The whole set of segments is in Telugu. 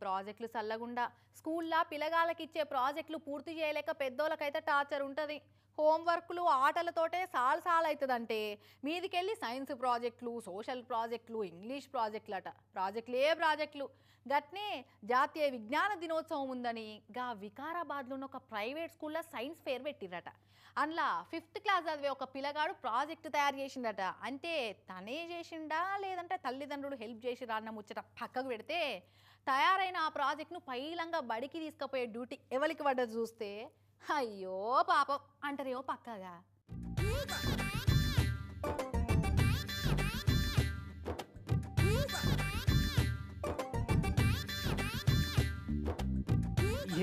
ప్రాజెక్టులు సల్లగుండా స్కూల్లా పిల్లగాళ్ళకిచ్చే ప్రాజెక్టులు పూర్తి చేయలేక పెద్దోళ్ళకైతే టార్చర్ ఉంటుంది. హోంవర్క్లు ఆటలతోటే సాల్ అవుతుందంటే మీదికెళ్ళి సైన్స్ ప్రాజెక్టులు, సోషల్ ప్రాజెక్టులు, ఇంగ్లీష్ ప్రాజెక్టులట. ప్రాజెక్టులు గట్నే జాతీయ విజ్ఞాన దినోత్సవం ఉందని వికారాబాద్లో ఉన్న ఒక ప్రైవేట్ స్కూల్లో సైన్స్ ఫేర్ పెట్టిరట. అందులో 5th క్లాస్ చదివే ఒక పిల్లగాడు ప్రాజెక్టు తయారు చేసిండట. అంటే తనే చేసిండా లేదంటే తల్లిదండ్రులు హెల్ప్ చేసిరా అన్న ముచ్చట పక్కకు పెడితే తయారైన ఆ ప్రాజెక్టును పైలంగా బడికి తీసుకుపోయే డ్యూటీ ఎవరికి పడ్డది చూస్తే అయ్యో పాపం అంటారేమో పక్కగా.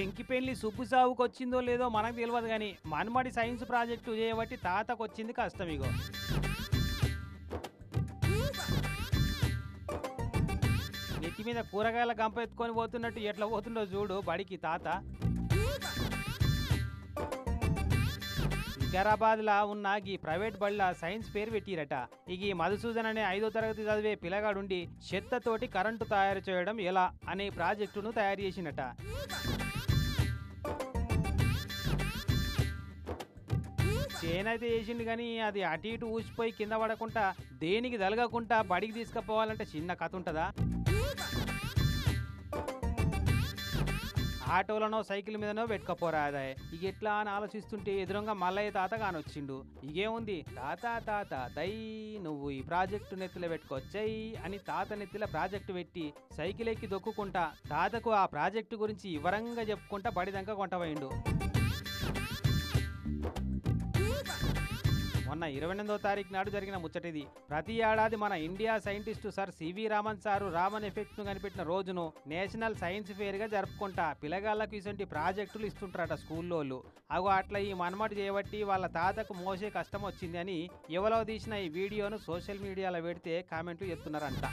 ఎంకిపెళ్లి సుబ్బు సావుకు వచ్చిందో లేదో మనకు తెలియదు కానీ మనమడి సైన్స్ ప్రాజెక్టు చేయబట్టి తాతకు వచ్చింది కష్టం. ఇగో నెత్తి మీద కూరగాయల గంప ఎత్తుకొని పోతున్నట్టు ఎట్లా పోతుండో చూడు బడికి తాత. వికారాబాద్లా ఉన్న ఈ ప్రైవేట్ బళ్ళ సైన్స్ ఫేర్ పెట్టిరట. ఈ మధుసూదన్ అనే 5వ తరగతి చదివే పిల్లగాడుండి చెత్తతోటి కరెంటు తయారు చేయడం ఎలా అనే ప్రాజెక్టును తయారు చేసినట. చేనైతే చేసిండు కానీ అది అటు ఇటు ఊసిపోయి కింద పడకుండా దేనికి తలగకుండా బడికి తీసుకుపోవాలంటే చిన్న కథ ఉంటుందా? ఆటోలనో సైకిల్ మీదనో పెట్టుకపోరా అదే. ఇక ఎట్లా అని ఆలోచిస్తుంటే ఎదురుగా మల్లయ్య తాత కానొచ్చిండు. ఇగేముంది తాత తాత దై నువ్వు ఈ ప్రాజెక్టు నెత్తిలో పెట్టుకొచ్చాయి అని తాత నెత్తిలో ప్రాజెక్టు పెట్టి సైకిల్ ఎక్కి దొక్కుకుంటా తాతకు ఆ ప్రాజెక్టు గురించి వివరంగా చెప్పుకుంటా బడిదంకా కొంటపోయిండు. మొన్న 28వ తారీఖు నాడు జరిగిన ముచ్చటిది. ప్రతి ఏడాది మన India scientist sir C V Raman సారు రామన్ ఎఫెక్ట్ను కనిపెట్టిన రోజును నేషనల్ సైన్స్ ఫేర్గా జరుపుకుంటా పిల్లగాళ్ళకు ఇటువంటి ప్రాజెక్టులు ఇస్తుంటారట స్కూల్లోళ్ళు. అగో అట్లా ఈ మనమటి చేయబట్టి వాళ్ళ తాతకు మోసే కష్టం వచ్చింది అని ఎవరో తీసిన ఈ వీడియోను సోషల్ మీడియాలో పెడితే కామెంట్లు చెప్తున్నారంట.